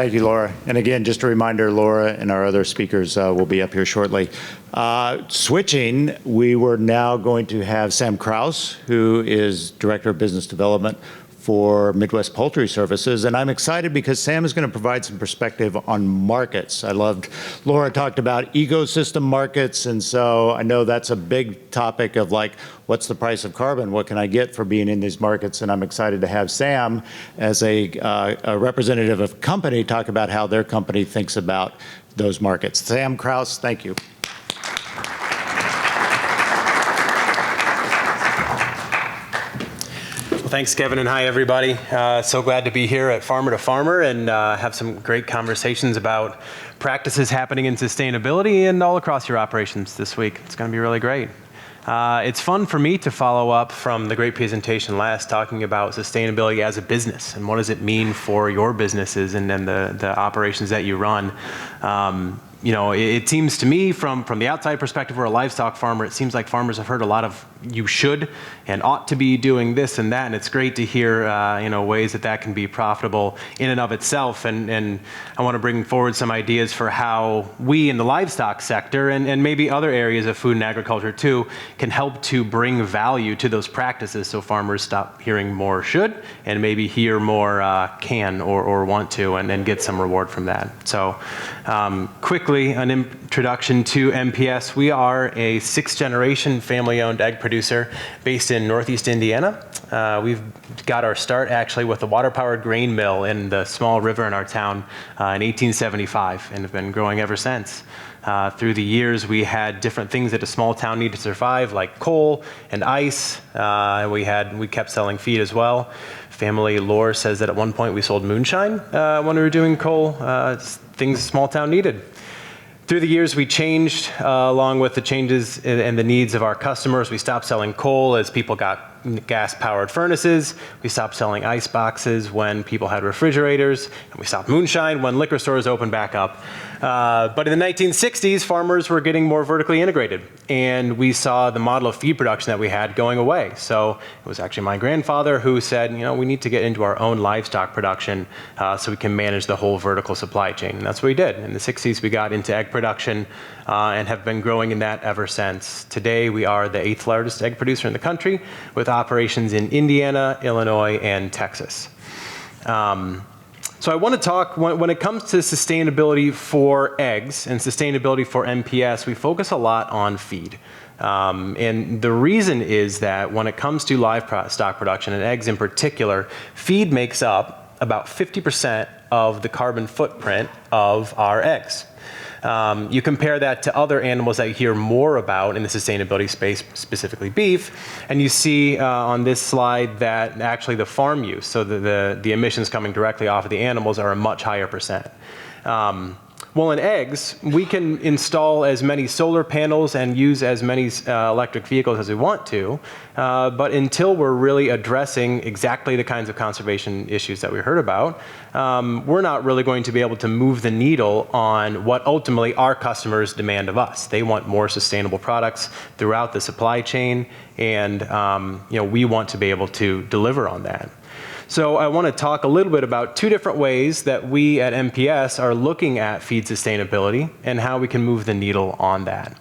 Thank you, Laura. And again, just a reminder, Laura and our other speakers will be up here shortly. Switching, we were now going to have Sam Krouse, who is Director of Business Development for Midwest Poultry Services. And I'm excited because Sam is going to provide some perspective on markets. I loved, Laura talked about ecosystem markets. And so I know that's a big topic of like, what's the price of carbon? What can I get for being in these markets? And I'm excited to have Sam as a representative of a company talk about how their company thinks about those markets. Sam Krouse, thank you. Thanks, Kevin, and hi, everybody. So glad to be here at Farmer to Farmer and have some great conversations about practices happening in sustainability and all across your operations this week. It's going to be really great. It's fun for me to follow up from the great presentation last, talking about sustainability as a business and what does it mean for your businesses and then the operations that you run. You know, it seems to me from the outside perspective, we're a livestock farmer, it seems like farmers have heard a lot of you should and ought to be doing this and that, and it's great to hear you know, ways that can be profitable in and of itself, and I want to bring forward some ideas for how we in the livestock sector and maybe other areas of food and agriculture too can help to bring value to those practices so farmers stop hearing more should and maybe hear more can or want to and get some reward from that. So quickly, an introduction to MPS. We are a 6th generation family-owned egg producer based in Northeast Indiana. We've got our start actually with a water-powered grain mill in the small river in our town in 1875 and have been growing ever since. Through the years, we had different things that a small town needed to survive, like coal and ice. We kept selling feed as well. Family lore says that at one point we sold moonshine when we were doing coal, things a small town needed. Through the years, we changed along with the changes and the needs of our customers. We stopped selling coal as people got gas-powered furnaces. We stopped selling ice boxes when people had refrigerators. And we stopped moonshine when liquor stores opened back up. But in the 1960s, farmers were getting more vertically integrated. And we saw the model of feed production that we had going away. So it was actually my grandfather who said, you know, we need to get into our own livestock production so we can manage the whole vertical supply chain. And that's what we did. In the 60s, we got into egg production and have been growing in that ever since. Today, we are the 8th largest egg producer in the country with operations in Indiana, Illinois, and Texas. So I want to talk, when it comes to sustainability for eggs and sustainability for MPS, we focus a lot on feed. And the reason is that when it comes to livestock production and eggs in particular, feed makes up about 50% of the carbon footprint of our eggs. You compare that to other animals that you hear more about in the sustainability space, specifically beef, and you see on this slide that actually the farm use, so the emissions coming directly off of the animals are a much higher percent. Well, in eggs, we can install as many solar panels and use as many electric vehicles as we want to, but until we're really addressing exactly the kinds of conservation issues that we heard about, we're not really going to be able to move the needle on what ultimately our customers demand of us. They want more sustainable products throughout the supply chain, and you know, we want to be able to deliver on that. So I want to talk a little bit about 2 different ways that we at MPS are looking at feed sustainability and how we can move the needle on that.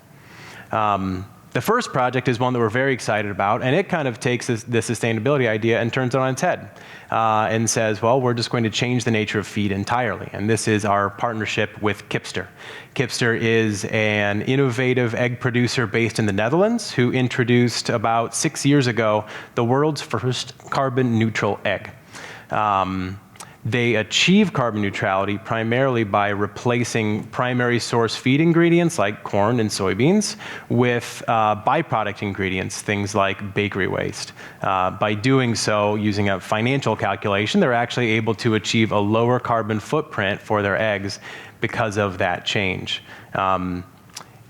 The first project is one that we're very excited about, and it kind of takes the sustainability idea and turns it on its head and says, well, we're just going to change the nature of feed entirely. And this is our partnership with Kipster. Kipster is an innovative egg producer based in the Netherlands who introduced about 6 years ago the world's first carbon neutral egg. They achieve carbon neutrality primarily by replacing primary source feed ingredients like corn and soybeans with byproduct ingredients, things like bakery waste. By doing so, using a financial calculation, they're actually able to achieve a lower carbon footprint for their eggs because of that change.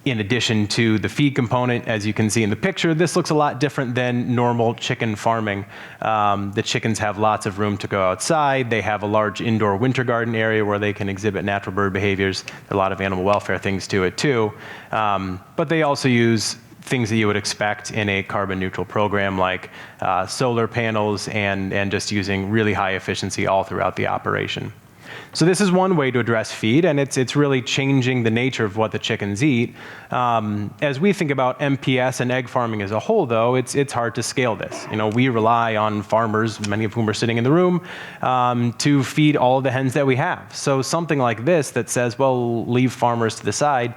In addition to the feed component, as you can see in the picture, this looks a lot different than normal chicken farming. The chickens have lots of room to go outside. They have a large indoor winter garden area where they can exhibit natural bird behaviors. There are a lot of animal welfare things to it too. But they also use things that you would expect in a carbon neutral program like solar panels and just using really high efficiency all throughout the operation. So this is one way to address feed, and it's really changing the nature of what the chickens eat. As we think about MPS and egg farming as a whole, though, it's hard to scale this. We rely on farmers, many of whom are sitting in the room, to feed all the hens that we have. So something like this that says, well, leave farmers to the side,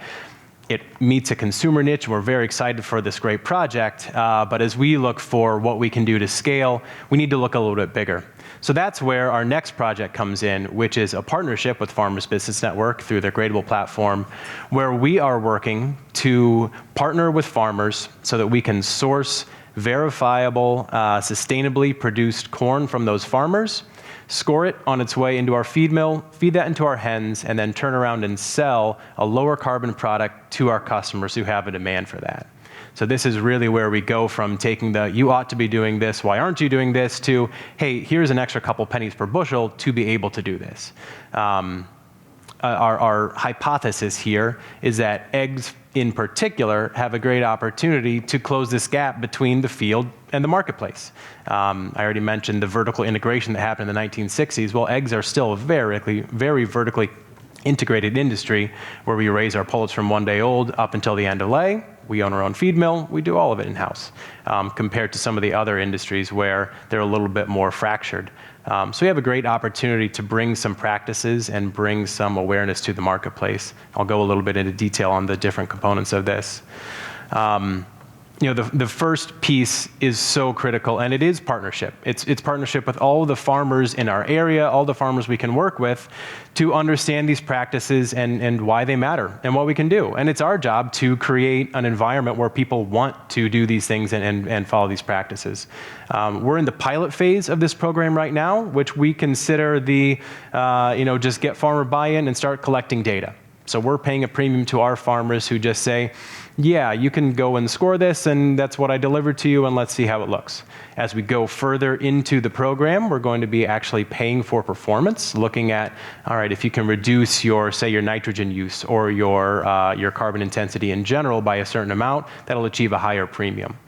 it meets a consumer niche. We're very excited for this great project, but as we look for what we can do to scale, we need to look a little bit bigger. So that's where our next project comes in, which is a partnership with Farmers Business Network through their Gradable platform, where we are working to partner with farmers so that we can source verifiable, sustainably produced corn from those farmers, score it on its way into our feed mill, feed that into our hens, and then turn around and sell a lower carbon product to our customers who have a demand for that. So this is really where we go from taking the, you ought to be doing this, why aren't you doing this, to, hey, here's an extra couple pennies per bushel to be able to do this. Our hypothesis here is that eggs in particular have a great opportunity to close this gap between the field and the marketplace. I already mentioned the vertical integration that happened in the 1960s. Well, eggs are still a very vertically integrated industry where we raise our pullets from 1 day old up until the end of lay. We own our own feed mill. We do all of it in-house, compared to some of the other industries where they're a little bit more fractured. So we have a great opportunity to bring some practices and bring some awareness to the marketplace. I'll go a little bit into detail on the different components of this. The first piece is so critical, and it is partnership. It's partnership with all the farmers in our area, all the farmers we can work with, to understand these practices and why they matter and what we can do. And it's our job to create an environment where people want to do these things and follow these practices. We're in the pilot phase of this program right now, which we consider the, just get farmer buy-in and start collecting data. So we're paying a premium to our farmers who just say, yeah, you can go and score this, and that's what I delivered to you, and let's see how it looks. As we go further into the program, we're going to be actually paying for performance, looking at, all right, if you can reduce your, say, your nitrogen use or your carbon intensity in general by a certain amount, that'll achieve a higher premium.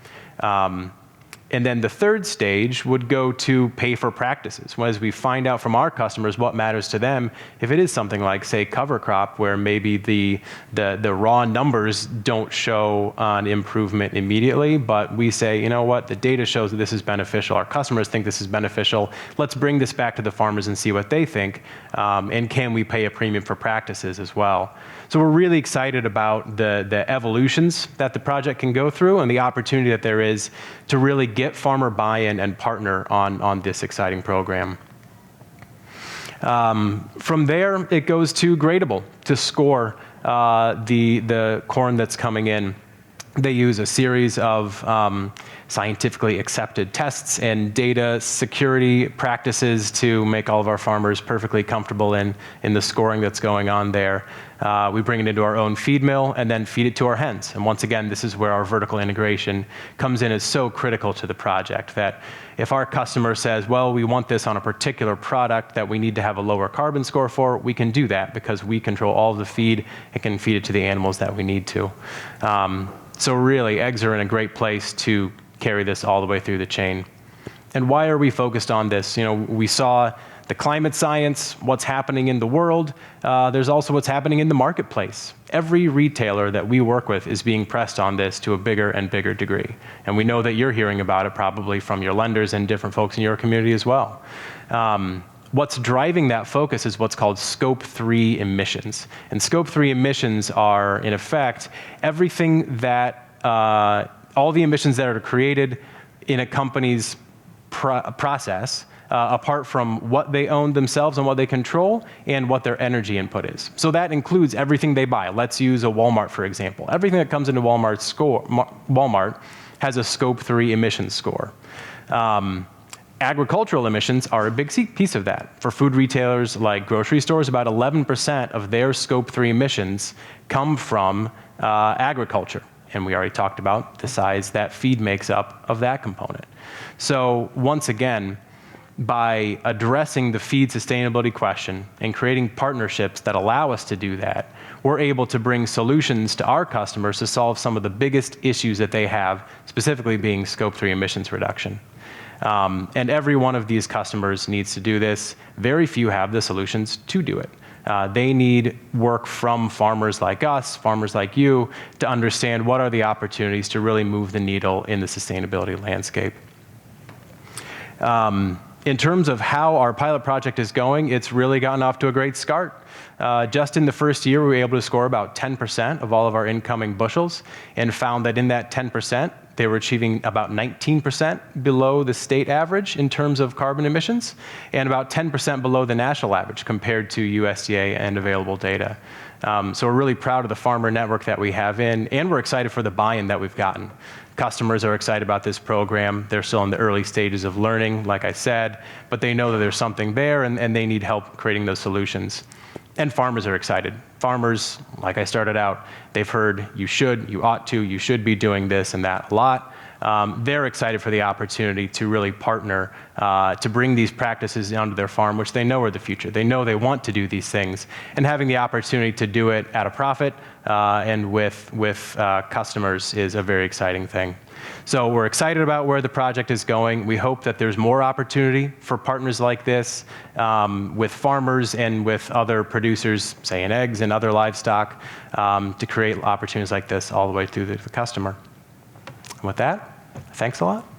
And then the third stage would go to pay for practices. As we find out from our customers what matters to them, if it is something like, say, cover crop, where maybe the raw numbers don't show an improvement immediately, but we say, you know what, the data shows that this is beneficial. Our customers think this is beneficial. Let's bring this back to the farmers and see what they think. And can we pay a premium for practices as well? So we're really excited about the evolutions that the project can go through and the opportunity that there is to really get farmer buy-in and partner on this exciting program. From there, it goes to Gradable to score the corn that's coming in. They use a series of scientifically accepted tests and data security practices to make all of our farmers perfectly comfortable in the scoring that's going on there. We bring it into our own feed mill and then feed it to our hens. And once again, this is where our vertical integration comes in as so critical to the project, that if our customer says, well, we want this on a particular product that we need to have a lower carbon score for, we can do that because we control all of the feed and can feed it to the animals that we need to. So really, eggs are in a great place to carry this all the way through the chain. And why are we focused on this? We saw the climate science, what's happening in the world. There's also what's happening in the marketplace. Every retailer that we work with is being pressed on this to a bigger and bigger degree. And we know that you're hearing about it probably from your lenders and different folks in your community as well. What's driving that focus is what's called Scope 3 emissions. And Scope 3 emissions are, in effect, everything that, all the emissions that are created in a company's process, apart from what they own themselves and what they control and what their energy input is. So that includes everything they buy. Let's use a Walmart, for example. Everything that comes into Walmart has a Scope 3 emissions score. Agricultural emissions are a big piece of that. For food retailers like grocery stores, about 11% of their Scope 3 emissions come from agriculture. And we already talked about the size that feed makes up of that component. So once again, by addressing the feed sustainability question and creating partnerships that allow us to do that, we're able to bring solutions to our customers to solve some of the biggest issues that they have, specifically being Scope 3 emissions reduction. And every one of these customers needs to do this. Very few have the solutions to do it. They need work from farmers like us, farmers like you, to understand what are the opportunities to really move the needle in the sustainability landscape. In terms of how our pilot project is going, it's really gotten off to a great start. Just in the first year, we were able to score about 10% of all of our incoming bushels, and found that in that 10%, they were achieving about 19% below the state average in terms of carbon emissions, and about 10% below the national average compared to USDA and available data. So we're really proud of the farmer network that we have in, and we're excited for the buy-in that we've gotten. Customers are excited about this program. They're still in the early stages of learning, like I said, but they know that there's something there, and they need help creating those solutions. And farmers are excited. Farmers, like I started out, they've heard you should, you ought to, you should be doing this and that a lot. They're excited for the opportunity to really partner to bring these practices onto their farm, which they know are the future. They know they want to do these things, and having the opportunity to do it at a profit and with customers is a very exciting thing. So we're excited about where the project is going. We hope that there's more opportunity for partners like this with farmers and with other producers, say in eggs and other livestock, to create opportunities like this all the way through the customer. With that, thanks a lot.